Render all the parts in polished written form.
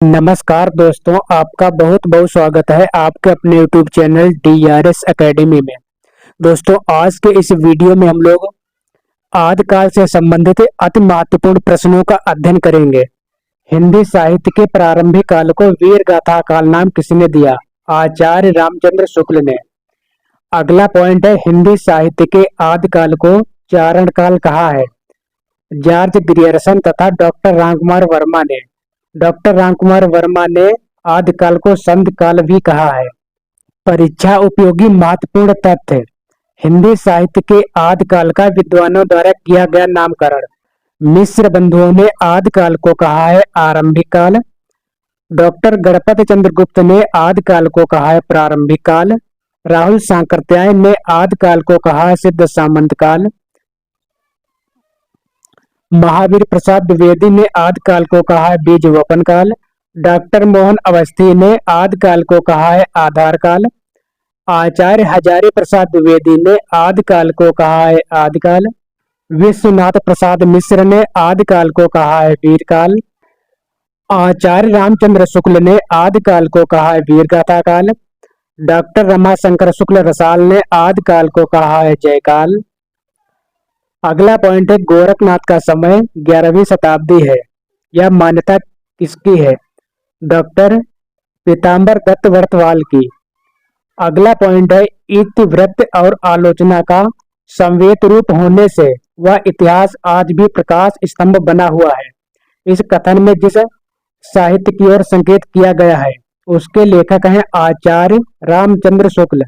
नमस्कार दोस्तों, आपका बहुत बहुत स्वागत है आपके अपने YouTube चैनल DRS एकेडमी में। दोस्तों, आज के इस वीडियो में हम लोग आदिकाल से संबंधित अति महत्वपूर्ण प्रश्नों का अध्ययन करेंगे। हिंदी साहित्य के प्रारंभिक काल को वीर गाथा काल नाम किसने दिया? आचार्य रामचंद्र शुक्ल ने। अगला पॉइंट है, हिंदी साहित्य के आदिकाल को चारण काल कहा है? जॉर्ज ग्रियर्सन तथा डॉक्टर रामकुमार वर्मा ने। डॉक्टर रामकुमार वर्मा ने आदिकाल को संध काल भी कहा है। परीक्षा उपयोगी महत्वपूर्ण तथ्य। हिंदी साहित्य के आदिकाल का विद्वानों द्वारा किया गया नामकरण। मिश्र बंधुओं ने आदिकाल को कहा है आरंभिक काल। डॉक्टर गणपत चंद्र गुप्त ने आदिकाल को कहा है प्रारंभिक काल। राहुल सांकृत्यायन ने आदिकाल को कहा है सिद्ध सामंत काल। महावीर प्रसाद द्विवेदी ने आदिकाल को कहा है बीज वपन काल। डॉक्टर मोहन अवस्थी ने आदिकाल को कहा है आधार काल। आचार्य हजारी प्रसाद द्विवेदी ने आदिकाल को कहा है आदिकाल। विश्वनाथ प्रसाद मिश्र ने आदिकाल को कहा है वीरकाल। आचार्य रामचंद्र शुक्ल ने आदिकाल को कहा है वीरगाथा काल। डॉक्टर रमाशंकर शुक्ल रसाल ने आदिकाल को कहा है जयकाल। अगला पॉइंट है, गोरखनाथ का समय 11वीं शताब्दी है। यह मान्यता किसकी है? डॉक्टर पीताम्बर दत्त वर्तवाल की। अगला पॉइंट है, इतिवृत्त और आलोचना का संवेद रूप होने से वह इतिहास आज भी प्रकाश स्तंभ बना हुआ है। इस कथन में जिस साहित्य की ओर संकेत किया गया है उसके लेखक हैं आचार्य रामचंद्र शुक्ल।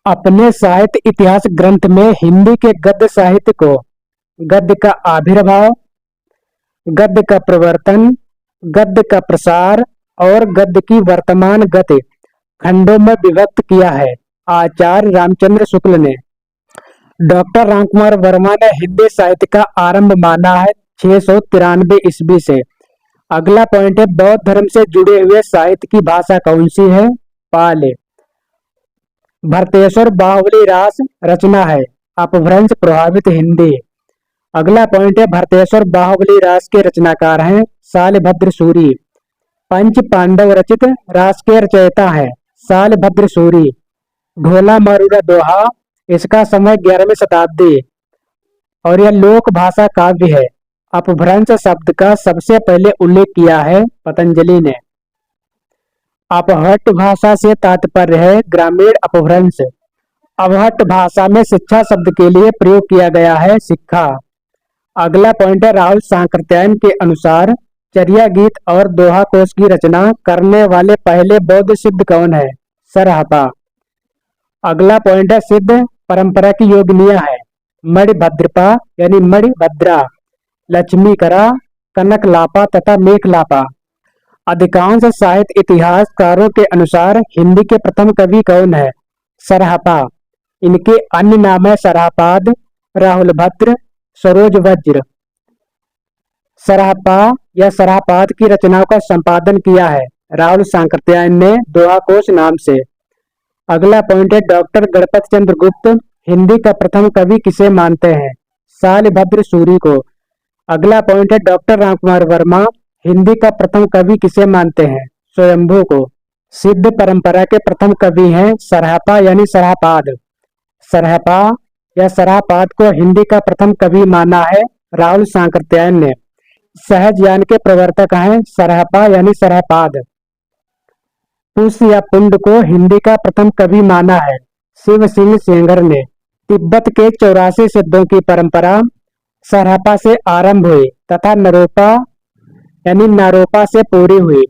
अपने साहित्य इतिहास ग्रंथ में हिंदी के गद्य साहित्य को गद्य का आविर्भाव, गद्य का प्रवर्तन, गद्य का प्रसार और गद्य की वर्तमान गति खंडों में विभक्त किया है आचार्य रामचंद्र शुक्ल ने। डॉक्टर रामकुमार वर्मा ने हिंदी साहित्य का आरंभ माना है 693 ईस्वी से। अगला पॉइंट है, बौद्ध धर्म से जुड़े हुए साहित्य की भाषा कौन सी है? पाली। भरतेश्वर बाहुबली रास रचना है। अपभ्रंश प्रभावित हिंदी। अगला पॉइंट है, भरतेश्वर बाहुबली रास के रचनाकार हैं शालभद्र सूरी। पंच पांडव रचित रास के रचयिता है शालभद्र सूरी। ढोला मारूरा दोहा, इसका समय 11वीं शताब्दी और यह लोक भाषा काव्य है। अपभ्रंश शब्द का सबसे पहले उल्लेख किया है पतंजलि ने। अपहट्ट भाषा से तात्पर्य है ग्रामीण अपभ्रंश। अपहट्ट भाषा में शिक्षा शब्द के लिए प्रयोग किया गया है शिक्षा। अगला पॉइंट है, राहुल सांकृत्यायन के अनुसार चर्या गीत और दोहा कोश की रचना करने वाले पहले बौद्ध सिद्ध कौन है? सरहपा। अगला पॉइंट है, सिद्ध परंपरा की योगिनियां है मणिभद्रपा यानी मणिभद्रा, लक्ष्मीकरा, कनकलापा तथा मेखलापा। अधिकांश साहित्य इतिहासकारों के अनुसार हिंदी के प्रथम कवि कौन है? सरहपा। इनके अन्य नाम है सरहपाद, राहुल भद्र, सरोज वज्र। सरहपा या सरहपाद की रचनाओं का संपादन किया है राहुल सांकृत्यायन ने दोहा कोश नाम से। अगला पॉइंट है, डॉक्टर गणपत चंद्र गुप्त हिंदी का प्रथम कवि किसे मानते हैं? शालभद्र सूरी को। अगला पॉइंट है, डॉक्टर रामकुमार वर्मा हिंदी का प्रथम कवि किसे मानते हैं? स्वयंभू को। सिद्ध परंपरा के प्रथम कवि हैं सरहपा यानी सरहपाद। सरहपा या सरहपाद को हिंदी का प्रथम कवि माना है राहुल सांकृत्यायन ने। सहज ज्ञान के प्रवर्तक हैं सरहपा यानी सरहपाद। पुष्य या पुंड को हिंदी का प्रथम कवि माना है शिव सिंह सेंगर ने। तिब्बत के 84 सिद्धों की परंपरा सरहपा से आरंभ हुई तथा नरोपा यानी नारोपा से पूरी हुई।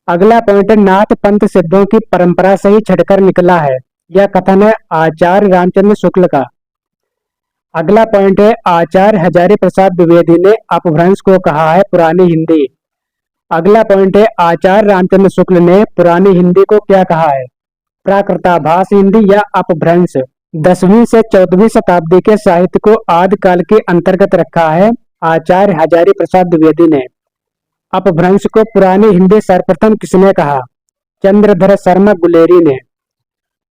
अगला पॉइंट है, नाथ पंथ सिद्धों की परंपरा से ही छटकर निकला है। यह कथन है आचार्य रामचंद्र शुक्ल का। अगला पॉइंट है, आचार्य हजारी प्रसाद द्विवेदी ने अपभ्रंश को कहा है पुरानी हिंदी। अगला पॉइंट है, आचार्य रामचंद्र शुक्ल ने पुरानी हिंदी को क्या कहा है? प्राकृताभास हिंदी या अपभ्रंश। 10वीं से 14वीं शताब्दी के साहित्य को आदिकाल के अंतर्गत रखा है आचार्य हजारी प्रसाद द्विवेदी ने। अपभ्रंश को पुरानी हिंदी सर्वप्रथम किसने कहा? चंद्रधर शर्मा गुलेरी ने।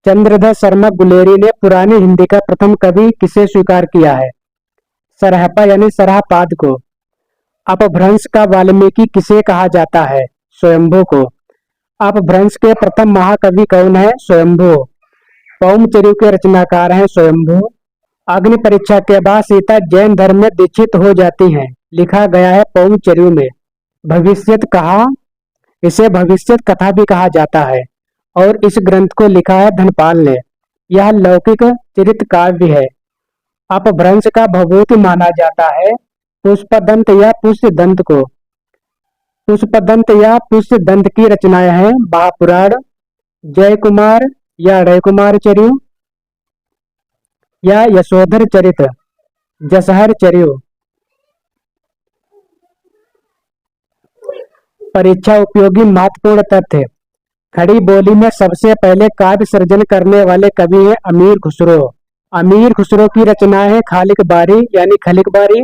चंद्रधर शर्मा गुलेरी ने पुरानी हिंदी का प्रथम कवि किसे स्वीकार किया है? सरहपा यानी सरहपाद को। अपभ्रंश का वाल्मीकि किसे कहा जाता है? स्वयंभू को। अपभ्रंश के प्रथम महाकवि कौन है? स्वयंभू। पौमचर्य के रचनाकार हैं स्वयंभू। अग्नि परीक्षा के बाद सीता जैन धर्म में दीक्षित हो जाती हैं, लिखा गया है पौमचर्य में। भविष्यत कहा, इसे भविष्यत कथा भी कहा जाता है और इस ग्रंथ को लिखा है धनपाल ने। यह लौकिक चरित काव्य है। अपभ्रंश का भभूति माना जाता है पुष्पदंत या पुष्यदंत को। पुष्पदंत या पुष्यदंत की रचनाएं हैं महापुराण, जय कुमार या रे कुमार चर्य या यशोधर चरित, जसहर चर्य। परीक्षा उपयोगी महत्वपूर्ण तथ्य। खड़ी बोली में सबसे पहले काव्य सृजन करने वाले कवि हैं अमीर खुसरो। अमीर खुसरो की रचनाएं हैं खालिक बारी यानी खलिक बारी,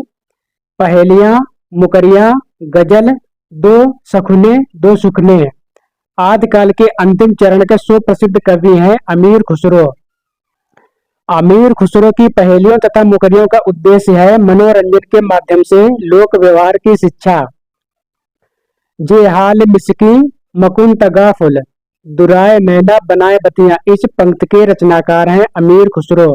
पहेलियां, मुकरियां, गजल, दो सखुने दो सुखने। आदिकाल के अंतिम चरण के सुप्रसिद्ध कवि हैं अमीर खुसरो। अमीर खुसरो की पहेलियों तथा मुकरियों का उद्देश्य है मनोरंजन के माध्यम से लोक व्यवहार की शिक्षा। जे हाल मिसकी मकुन तगा फुल, दुराए नैना बनाए बतियां, इस पंक्ति के रचनाकार हैं अमीर खुसरो।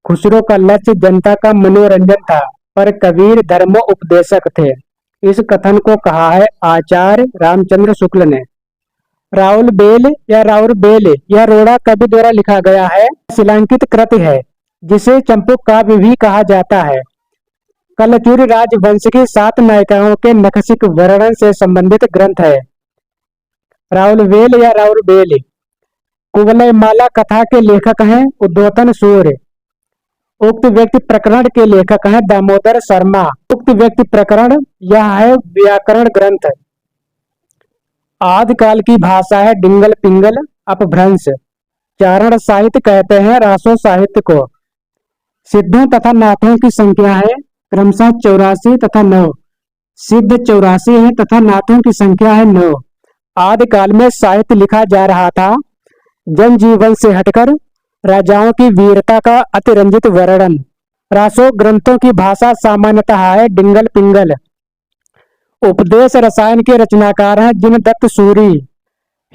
खुसरो का लक्ष्य जनता का मनोरंजन था, पर कबीर धर्मो उपदेशक थे। इस कथन को कहा है आचार्य रामचंद्र शुक्ल ने। राउल बेल या राउर बेल यह रोड़ा कवि द्वारा लिखा गया है, शिलांकित कृति है जिसे चंपू काव्य भी कहा जाता है। कलचुरी राजवंश की 7 नायिकाओं के नखशिक वर्णन से संबंधित ग्रंथ है। राउल बेल या राउर बेल कुवलय माला कथा के लेखक हैं उद्योतन सूर्य। उक्त व्यक्ति प्रकरण के लेखक हैं दामोदर शर्मा। उक्त व्यक्ति प्रकरण यह है व्याकरण ग्रंथ। आदिकाल की भाषा है डिंगल पिंगल। अपभ्रंश चारण साहित्य कहते हैं रासो साहित्य को। सिद्धों तथा नाथों की संख्या है क्रमशः 84 तथा 9। सिद्ध 84 है तथा नाथों की संख्या है 9। आदिकाल में साहित्य लिखा जा रहा था जनजीवन से हटकर राजाओं की वीरता का अतिरंजित वर्णन। रासो ग्रंथों की भाषा सामान्यतः है डिंगल पिंगल। उपदेश रसायन के रचनाकार हैं जिनदत्त सूरी।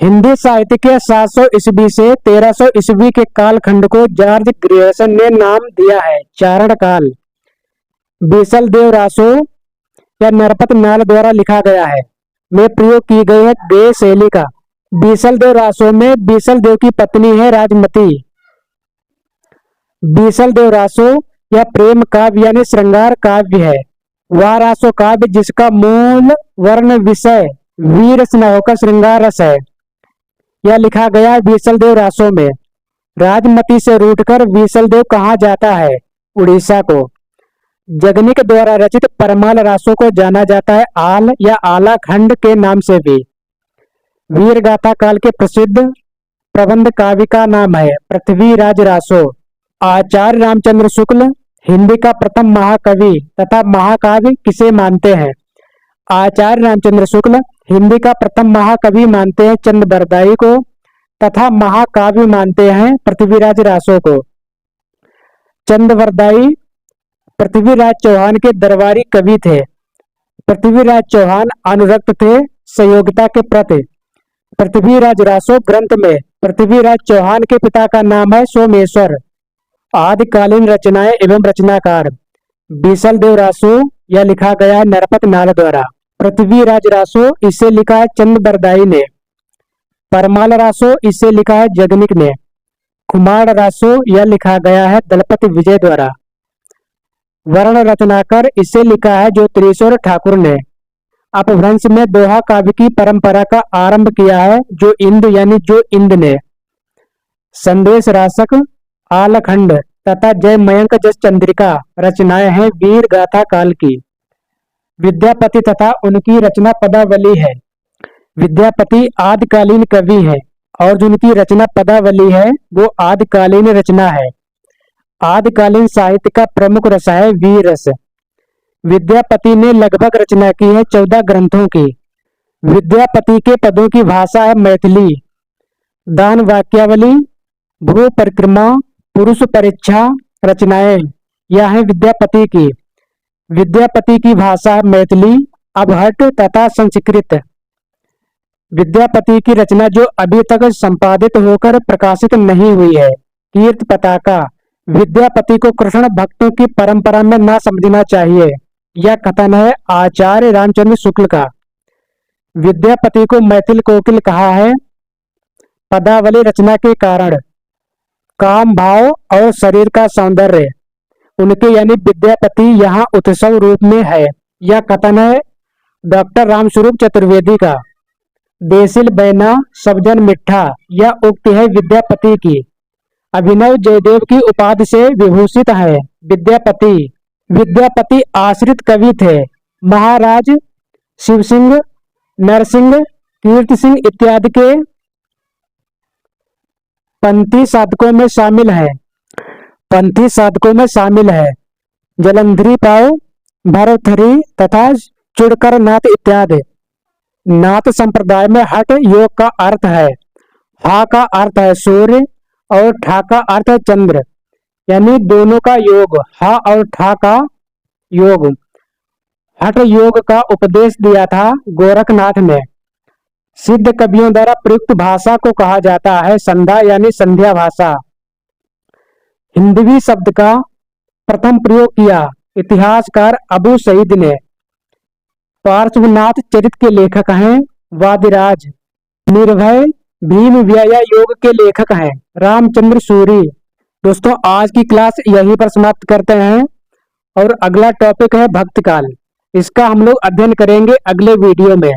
हिंदी साहित्य के 700 ईस्वी से 1300 ईस्वी के कालखंड को जॉर्ज ग्रियर्सन ने नाम दिया है चारण काल। बीसल देव रासो या नरपत नाल द्वारा लिखा गया है में प्रयोग की गई है गेय शैली का। बीसल देव रासो में बीसल देव की पत्नी है राजमती। बीसल देव रासो या प्रेम काव्य यानी श्रृंगार काव्य है। वह रासो काव्य जिसका मूल वर्ण विषय वीर रस न होकर श्रृंगार रस है, यह लिखा गया बीसल देव रासो में। राजमती से रूठकर बीसल देव कहा जाता है उड़ीसा को। जगनिक द्वारा रचित परमाल रासो को जाना जाता है आल या आला खंड के नाम से भी। वीर गाथा काल के प्रसिद्ध प्रबंध काव्य का नाम है पृथ्वीराज रासो। आचार्य रामचंद्र शुक्ल हिंदी का प्रथम महाकवि तथा महाकाव्य किसे मानते हैं? आचार्य रामचंद्र शुक्ल हिंदी का प्रथम महाकवि मानते हैं चंद्रबरदाई को तथा महाकाव्य मानते हैं पृथ्वीराज रासो को। चंद्रबरदाई पृथ्वीराज चौहान के दरबारी कवि थे। पृथ्वीराज चौहान अनुरक्त थे संयोगिता के प्रति। पृथ्वीराज रासो ग्रंथ में पृथ्वीराज चौहान के पिता का नाम है सोमेश्वर। आदिकालीन रचनाएं एवं रचनाकार बीसल देव रासो यह लिखा गया है नरपत नाल द्वारा। पृथ्वीराज रासो इसे लिखा है चंद्रबरदाई ने। परमाल रासो इसे लिखा है जगनिक ने। कुमार रासो यह लिखा गया है दलपति विजय द्वारा। वर्ण रत्नाकर इसे लिखा है ज्योतिरीश्वर ठाकुर ने। अपभ्रंश में दोहा काव्य की परंपरा का आरंभ किया है जो इंद ने। संदेश रासक आलखंड तथा जय मयंक जस चंद्रिका रचनाएं हैं वीर गाथा काल की। विद्यापति तथा उनकी रचना पदावली है। विद्यापति आदिकालीन कवि है और जिनकी रचना पदावली है वो आदिकालीन रचना है। आदिकालीन साहित्य का प्रमुख रस है वीर रस। विद्यापति ने लगभग रचना की है 14 ग्रंथों की। विद्यापति के पदों की भाषा है मैथिली। दान वाक्यावली, भू परिक्रमा, पुरुष परीक्षा रचनाएं यह है विद्यापति की। विद्यापति की भाषा मैथिली, अबहट तथा संस्कृत। विद्यापति की रचना जो अभी तक संपादित होकर प्रकाशित नहीं हुई है। कीर्त पताका। विद्यापति को कृष्ण भक्तों की परंपरा में ना समझना चाहिए, यह कथन है आचार्य रामचंद्र शुक्ल का। विद्यापति को मैथिल कोकिल कहा है पदावली रचना के कारण, काम भाव और शरीर का सौंदर्य उनके यानी विद्यापति यहाँ उत्सव रूप में है, यह कथन है डॉक्टर रामस्वरूप चतुर्वेदी का। देसिल बैना सबजन मिठा, यह उक्ति है विद्यापति की। अभिनव जयदेव की उपाधि से विभूषित है विद्यापति। विद्यापति आश्रित कवि थे। महाराज शिव सिंह, नरसिंह, कीर्ति सिंह इत्यादि के पंथी साधकों में शामिल है। जलंधरी पाव, भरथरी तथा चुड़कर नाथ इत्यादि। नाथ संप्रदाय में हठ योग का अर्थ है, हा का अर्थ है सूर्य और ठा का अर्थ है चंद्र, यानी दोनों का योग, हा और ठा का योग। हठ योग का उपदेश दिया था गोरखनाथ ने। सिद्ध कवियों द्वारा प्रयुक्त भाषा को कहा जाता है संध्या यानी संध्या भाषा। हिंदवी शब्द का प्रथम प्रयोग किया इतिहासकार अबू सईद ने। पार्श्वनाथ चरित के लेखक हैं वादिराज। निर्भय भीम व्याया योग के लेखक हैं रामचंद्र सूरी। दोस्तों आज की क्लास यहीं पर समाप्त करते हैं और अगला टॉपिक है भक्तकाल। इसका हम लोग अध्ययन करेंगे अगले वीडियो में।